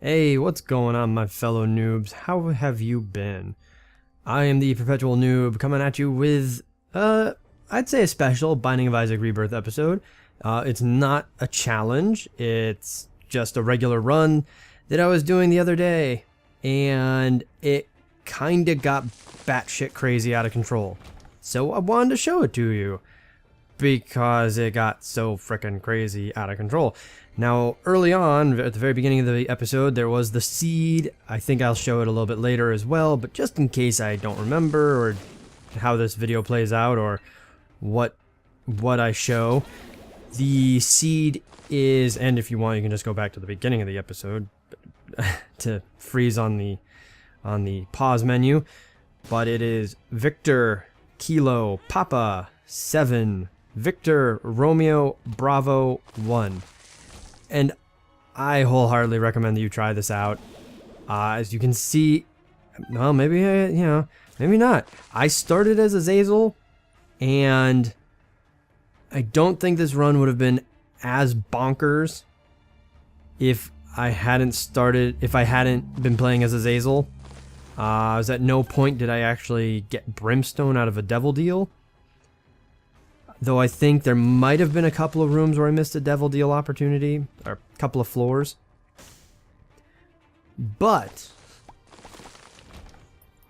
Hey, what's going on, my fellow noobs? How have you been? I am the Perpetual Noob coming at you with, I'd say a special Binding of Isaac Rebirth episode. It's not a challenge, it's just a regular run that I was doing the other day, and it kinda got batshit crazy out of control. So I wanted to show it to you, because it got so frickin' crazy out of control. Now, early on, at the very beginning of the episode, there was the seed. I think I'll show it a little bit later as well, but just in case I don't remember or how this video plays out or what I show, the seed is, and if you want, you can just go back to the beginning of the episode to freeze on the pause menu, but it is Victor, Kilo, Papa, 7, Victor, Romeo, Bravo, 1. And I wholeheartedly recommend that you try this out. As you can see, well, maybe, maybe not. I started as Azazel, and I don't think this run would have been as bonkers if I hadn't been playing as Azazel. At no point did I actually get brimstone out of a devil deal. Though I think there might have been a couple of rooms where I missed a devil deal opportunity, or a couple of floors. But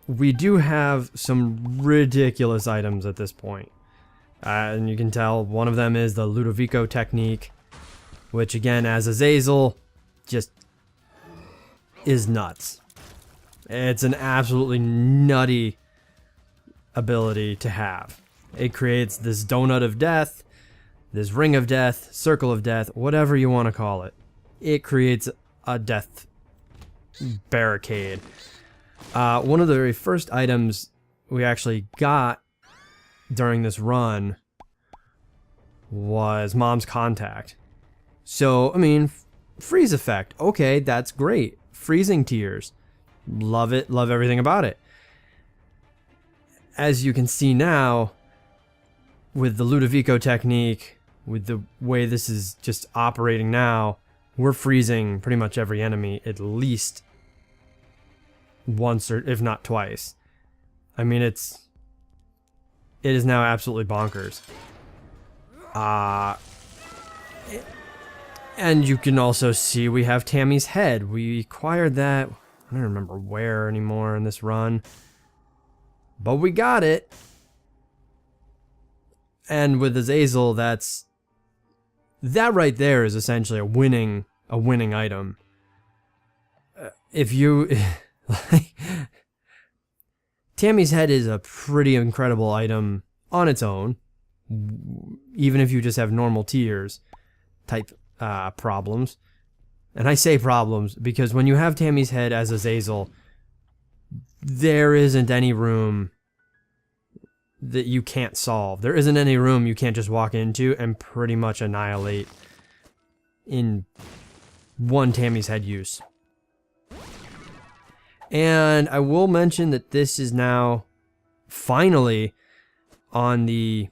we do have some ridiculous items at this point. And you can tell one of them is the Ludovico technique, which again, as Azazel, just is nuts. It's an absolutely nutty ability to have. It creates this donut of death, this ring of death, circle of death, whatever you want to call it. It creates a death barricade. One of the very first items we actually got during this run was Mom's Contact. So, I mean, freeze effect. Okay, that's great. Freezing tears. Love it, love everything about it. As you can see now, with the Ludovico technique, with the way this is just operating now, we're freezing pretty much every enemy at least once or if not twice. I mean, it is now absolutely bonkers. And you can also see we have Tammy's head. We acquired that, I don't remember where anymore in this run, but we got it. And with Azazel, that right there is essentially a winning item. If you Tammy's head is a pretty incredible item on its own, even if you just have normal tears type problems. And I say problems because when you have Tammy's head as Azazel, there isn't any room that you can't solve. There isn't any room you can't just walk into and pretty much annihilate in one Tammy's head use. And I will mention that this is now finally on the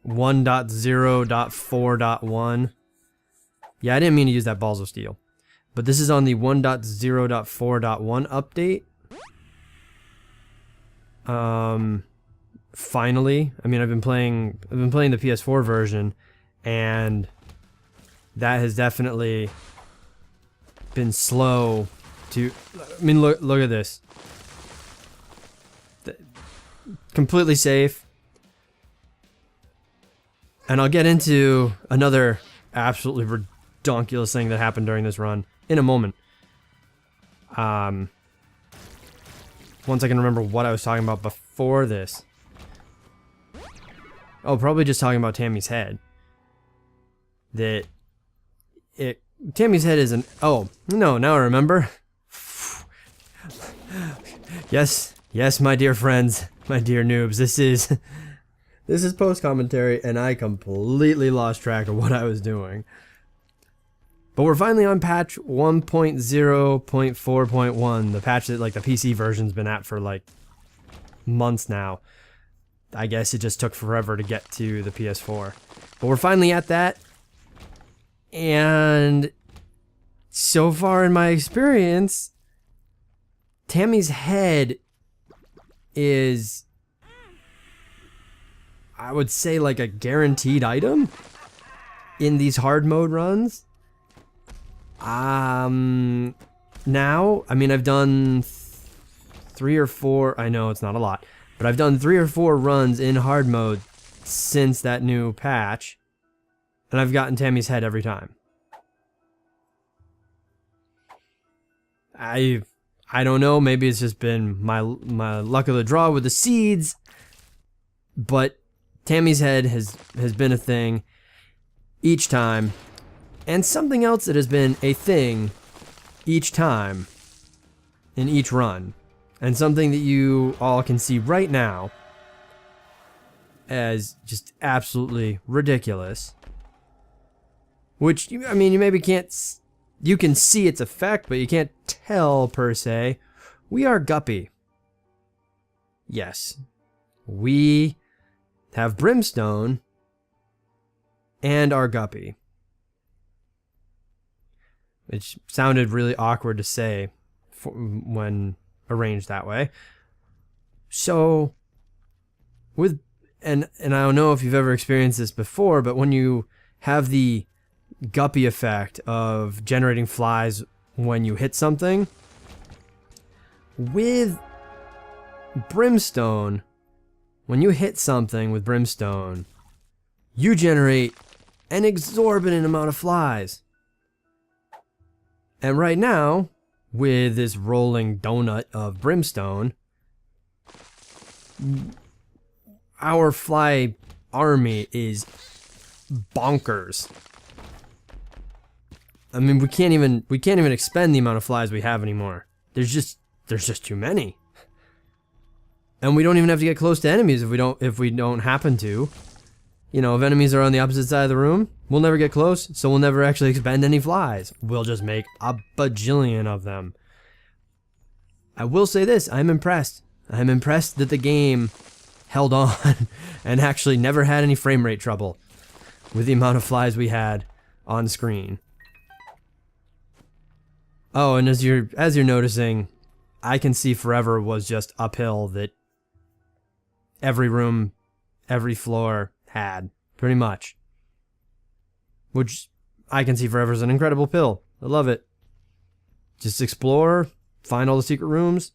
1.0.4.1. Yeah, I didn't mean to use that Balls of Steel. But this is on the 1.0.4.1 update. Finally, I mean, I've been playing the PS4 version, and that has definitely been slow to. I mean, look at this. Completely safe, and I'll get into another absolutely redonkulous thing that happened during this run in a moment. Once I can remember what I was talking about before this. Oh, probably just talking about Tammy's head. Tammy's head is an... Oh, no, now I remember. Yes, my dear friends, my dear noobs, this is post-commentary, and I completely lost track of what I was doing. But we're finally on patch 1.0.4.1, the patch that, like, the PC version's been at for, like, months now. I guess it just took forever to get to the PS4. But we're finally at that. And so far in my experience, Tammy's head is, I would say, like a guaranteed item in these hard mode runs. Now, I mean, I've done 3 or 4, I know it's not a lot, but I've done 3 or 4 runs in hard mode since that new patch, and I've gotten Tammy's head every time. I don't know, maybe it's just been my luck of the draw with the seeds, but Tammy's head has been a thing each time, and something else that has been a thing each time in each run, and something that you all can see right now as just absolutely ridiculous, which, I mean, you maybe can't, you can see its effect, but you can't tell per se. We are Guppy. Yes, we have brimstone and our Guppy, which sounded really awkward to say when arranged that way. So, and I don't know if you've ever experienced this before, but when you have the Guppy effect of generating flies when you hit something, with brimstone, when you hit something with brimstone, you generate an exorbitant amount of flies. And right now, with this rolling donut of brimstone, our fly army is bonkers. I mean, we can't even expend the amount of flies we have anymore. There's just too many. And we don't even have to get close to enemies if we don't happen to. You know, if enemies are on the opposite side of the room, we'll never get close, so we'll never actually expend any flies. We'll just make a bajillion of them. I will say this, I'm impressed. I'm impressed that the game held on and actually never had any frame rate trouble with the amount of flies we had on screen. Oh, and as you're noticing, I Can See Forever was just uphill that every room, every floor had, pretty much. Which, I Can See Forever is an incredible pill. I love it. Just explore, find all the secret rooms,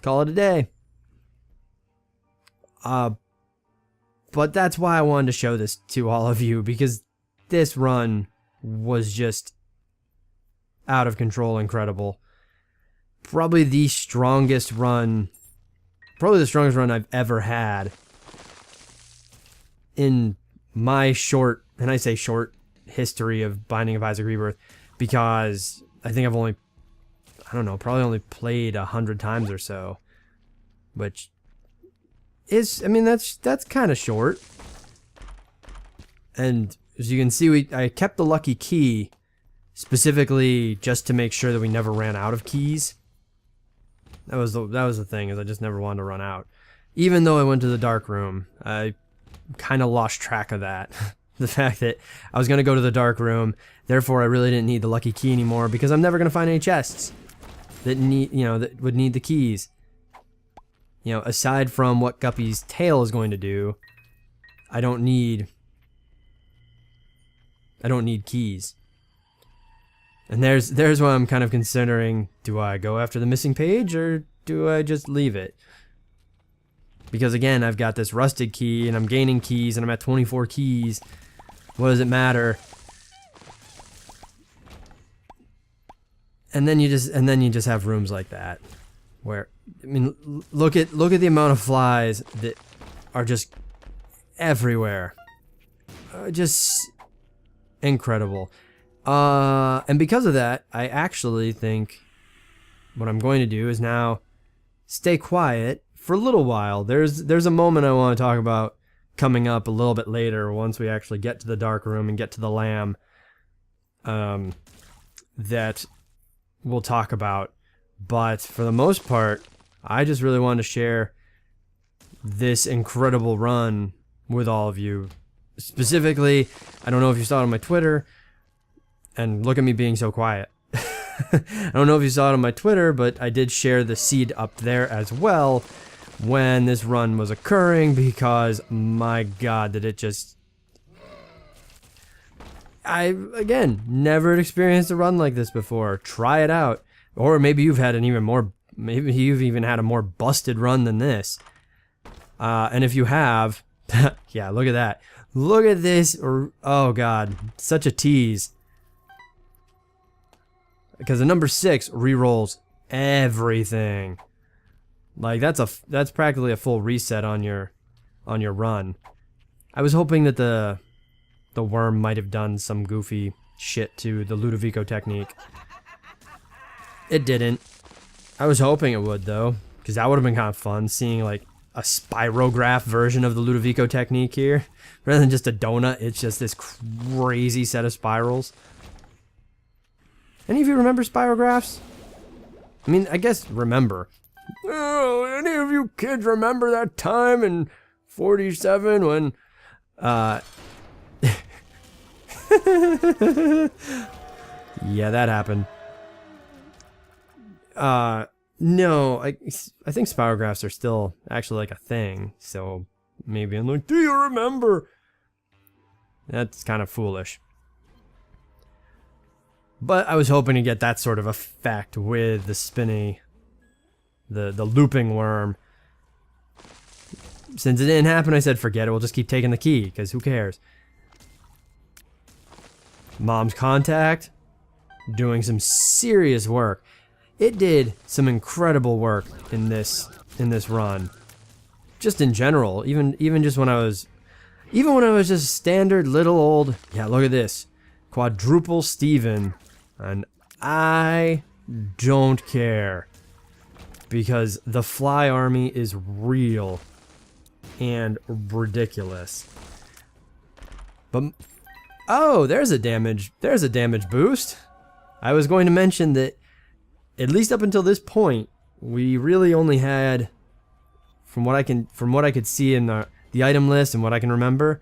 call it a day. But that's why I wanted to show this to all of you, because this run was just out of control incredible. Probably the strongest run I've ever had in my short, and I say short, history of Binding of Isaac Rebirth, because I think I've only, I don't know, probably only played 100 times or so, which is, I mean, that's kind of short. And as you can see, I kept the lucky key specifically just to make sure that we never ran out of keys. That was the thing, is I just never wanted to run out. Even though I went to the dark room, I kind of lost track of that. The fact that I was going to go to the dark room, therefore I really didn't need the lucky key anymore, because I'm never going to find any chests that that would need the keys. You know, aside from what Guppy's tail is going to do, I don't need keys. And there's why I'm kind of considering, do I go after the missing page or do I just leave it? Because again, I've got this rusted key and I'm gaining keys and I'm at 24 keys. What does it matter? And then you just have rooms like that where, I mean, look at the amount of flies that are just everywhere. Just incredible. And because of that, I actually think what I'm going to do is now stay quiet for a little while. There's a moment I want to talk about coming up a little bit later once we actually get to the dark room and get to the lamb, that we'll talk about. But for the most part, I just really wanted to share this incredible run with all of you. Specifically, I don't know if you saw it on my Twitter, and look at me being so quiet. I don't know if you saw it on my Twitter, but I did share the seed up there as well when this run was occurring, because my god, did it just... I, again, never experienced a run like this before. Try it out. Or maybe you've had an even more... Maybe you've even had a more busted run than this. And if you have... yeah, look at that. Look at this. Oh god, such a tease. Because the number 6 rerolls everything. Like that's practically a full reset on your run. I was hoping that the worm might have done some goofy shit to the Ludovico technique. It didn't. I was hoping it would though, because that would have been kind of fun seeing like a spirograph version of the Ludovico technique here. Rather than just a donut, it's just this crazy set of spirals. Any of you remember spirographs? I mean, I guess remember. Oh, any of you kids remember that time in 47 when, yeah, that happened. No, I think spirographs are still actually like a thing, so maybe I'm like, do you remember? That's kind of foolish. But I was hoping to get that sort of effect with the spinny, the looping worm. Since it didn't happen, I said forget it, we'll just keep taking the key, because who cares? Mom's contact, doing some serious work. It did some incredible work in this run. Just in general, even just when I was just standard little old, yeah, look at this. Quadruple Steven. And I don't care, because the fly army is real and ridiculous. But oh, there's a damage boost. I was going to mention that at least up until this point, we really only had, from what I could see in the item list and what I can remember,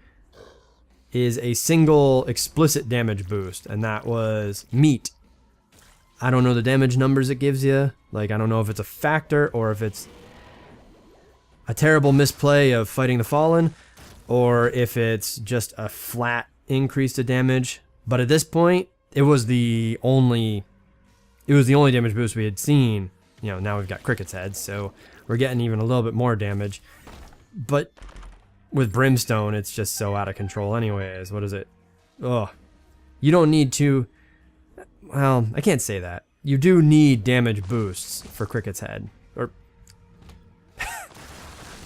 is a single explicit damage boost, and that was meat. I don't know the damage numbers it gives you. Like, I don't know if it's a factor or if it's a terrible misplay of fighting the fallen, or if it's just a flat increase to damage. But at this point, it was the only damage boost we had seen. You know, now we've got Cricket's head, so we're getting even a little bit more damage. But with Brimstone, it's just so out of control anyways. What is it? Ugh. You don't need to... Well, I can't say that. You do need damage boosts for Cricket's head. Or...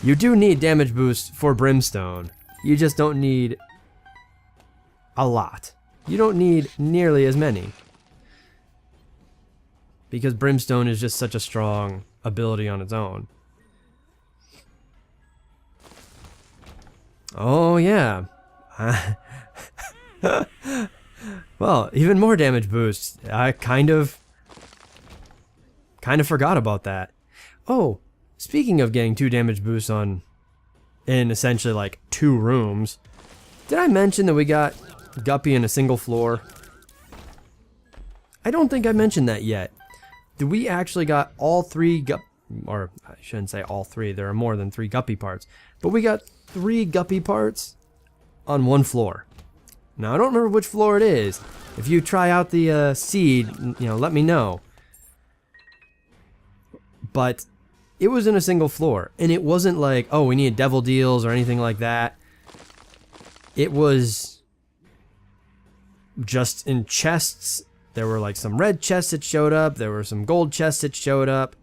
you do need damage boosts for Brimstone. You just don't need... a lot. You don't need nearly as many. Because Brimstone is just such a strong ability on its own. Oh yeah. Well, even more damage boosts. I kind of forgot about that. Oh, speaking of getting 2 damage boosts in essentially like 2 rooms, did I mention that we got Guppy in a single floor? I don't think I mentioned that yet. Did we actually got all 3 or I shouldn't say all 3, there are more than 3 Guppy parts, but we got 3 Guppy parts on 1 floor. Now I don't remember which floor it is. If you try out the seed, you know, let me know. But it was in a single floor, and it wasn't like, oh, we need devil deals or anything like that. It was just in chests. There were like some red chests that showed up. There were some gold chests that showed up.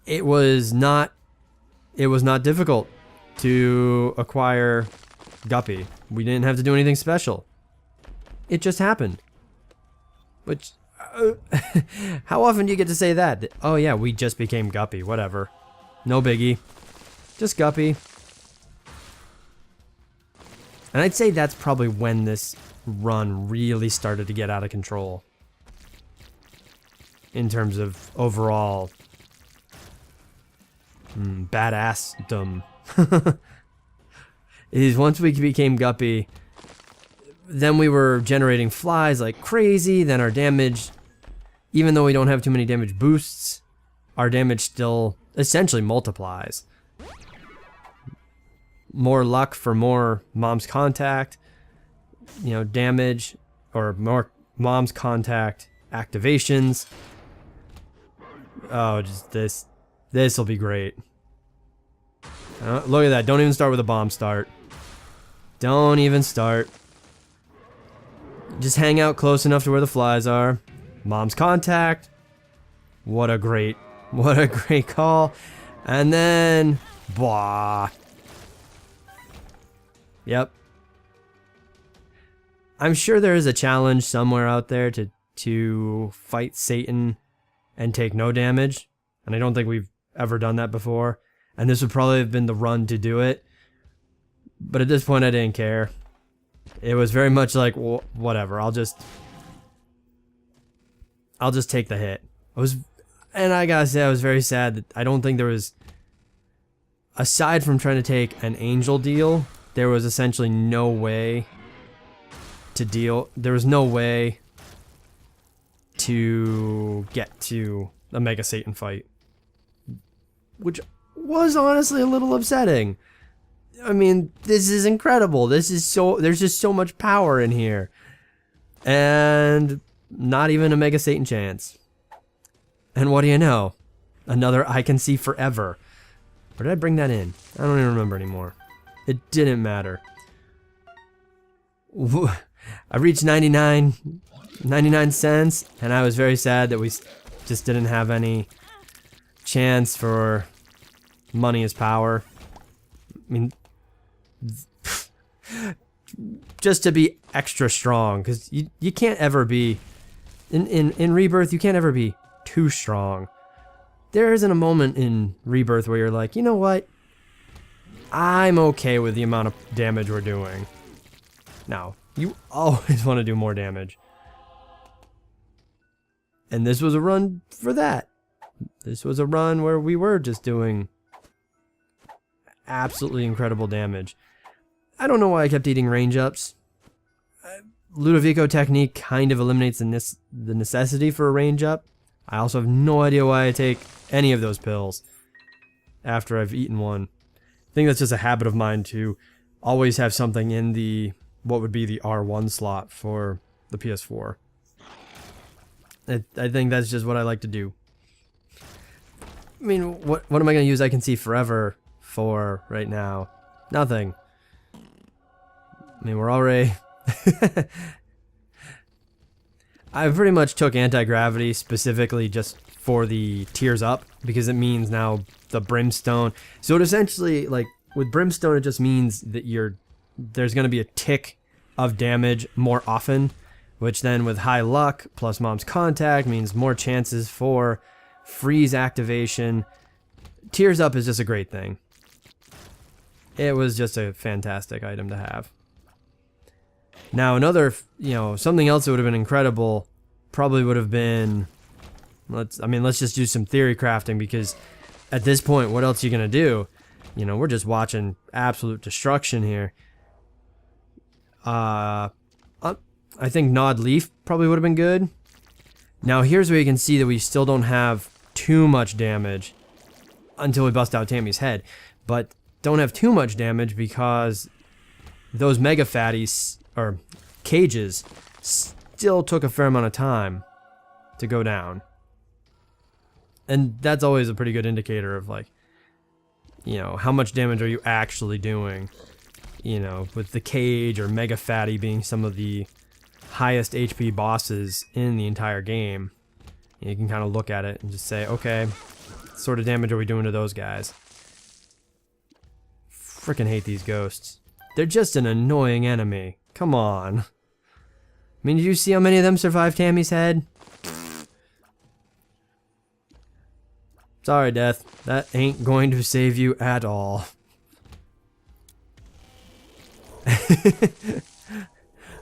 It was not difficult to acquire Guppy. We didn't have to do anything special. It just happened. Which, how often do you get to say that? Oh yeah, we just became Guppy, whatever. No biggie. Just Guppy. And I'd say that's probably when this run really started to get out of control. In terms of overall badassdom. Is once we became Guppy, then we were generating flies like crazy. Then our damage, even though we don't have too many damage boosts, our damage still essentially multiplies. More luck for more mom's contact, you know, damage, or more mom's contact activations. Oh, just this will be great. Look at that. Don't even start with a bomb start. Don't even start. Just hang out close enough to where the flies are. Mom's contact. What a great call. And then, blah. Yep. I'm sure there is a challenge somewhere out there to fight Satan and take no damage. And I don't think we've ever done that before. And this would probably have been the run to do it. But at this point, I didn't care. It was very much like, well, whatever. I'll just take the hit. And I gotta say, I was very sad that I don't think there was, aside from trying to take an angel deal, there was essentially no way to deal. There was no way to get to a Mega Satan fight, which was honestly a little upsetting. I mean, this is incredible. There's just so much power in here. And not even a Mega Satan chance. And what do you know? Another I can see forever. Or did I bring that in? I don't even remember anymore. It didn't matter. I reached 99 cents, and I was very sad that we just didn't have any chance for money as power. I mean, just to be extra strong, because you can't ever be in Rebirth. You can't ever be too strong. There isn't a moment in Rebirth where you're like, you know what, I'm okay with the amount of damage we're doing. No, you always want to do more damage, and this was a run for that. This was a run where we were just doing absolutely incredible damage. I don't know why I kept eating range ups. Ludovico technique kind of eliminates the necessity for a range up. I also have no idea why I take any of those pills after I've eaten one. I think that's just a habit of mine to always have something in the, what would be the R1 slot for the PS4. I think that's just what I like to do. I mean, what am I going to use I Can See Forever for right now? Nothing. I mean, we're already... I pretty much took anti-gravity specifically just for the tears up, because it means now the brimstone. So it essentially, like, with brimstone, it just means that there's going to be a tick of damage more often, which then with high luck plus mom's contact means more chances for freeze activation. Tears up is just a great thing. It was just a fantastic item to have. Now another, something else that would have been incredible probably would have been, let's just do some theory crafting, because at this point, what else are you going to do? We're just watching absolute destruction here. I think Gnawed Leaf probably would have been good. Now here's where you can see that we still don't have too much damage until we bust out Tammy's head. But don't have too much damage because those mega fatties, or cages, still took a fair amount of time to go down. And that's always a pretty good indicator of, like, how much damage are you actually doing? With the cage or mega fatty being some of the highest HP bosses in the entire game. You can kind of look at it and just say, okay, what sort of damage are we doing to those guys? Freaking hate these ghosts. They're just an annoying enemy. Come on. I mean, did you see how many of them survived Tammy's head? Sorry, Death. That ain't going to save you at all.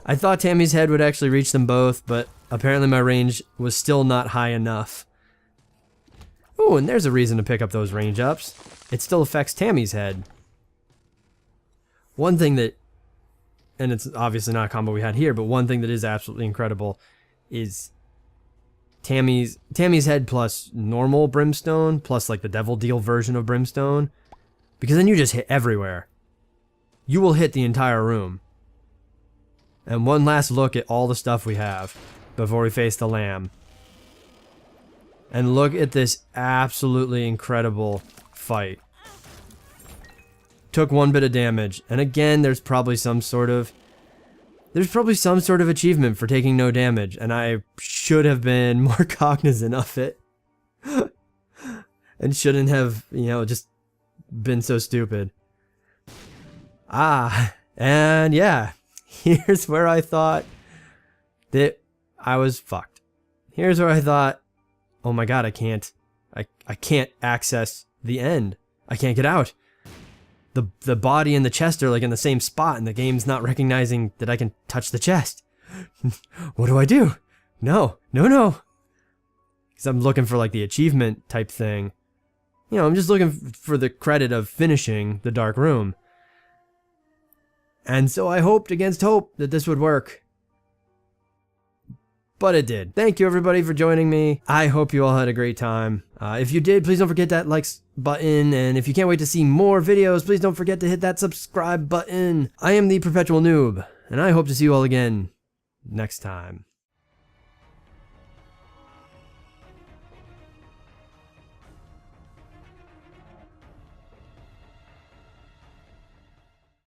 I thought Tammy's head would actually reach them both, but apparently my range was still not high enough. Ooh, and there's a reason to pick up those range ups. It still affects Tammy's head. One thing that and it's obviously not a combo we had here, but one thing that is absolutely incredible is Tammy's head plus normal brimstone plus like the devil deal version of brimstone, because then you just hit everywhere. You will hit the entire room. And one last look at all the stuff we have before we face the lamb. And look at this absolutely incredible fight. Took one bit of damage, and again there's probably some sort of achievement for taking no damage, and I should have been more cognizant of it. And shouldn't have, just been so stupid. And yeah, here's where I thought that I was fucked. Here's where I thought, oh my god, I can't access the end. I can't get out. The body and the chest are like in the same spot, and the game's not recognizing that I can touch the chest. What do I do? No. Because I'm looking for like the achievement type thing. I'm just looking for the credit of finishing the dark room. And so I hoped against hope that this would work. But it did. Thank you everybody for joining me. I hope you all had a great time. If you did, please don't forget that likes button. And if you can't wait to see more videos, please don't forget to hit that subscribe button. I am the Perpetual Noob, and I hope to see you all again next time.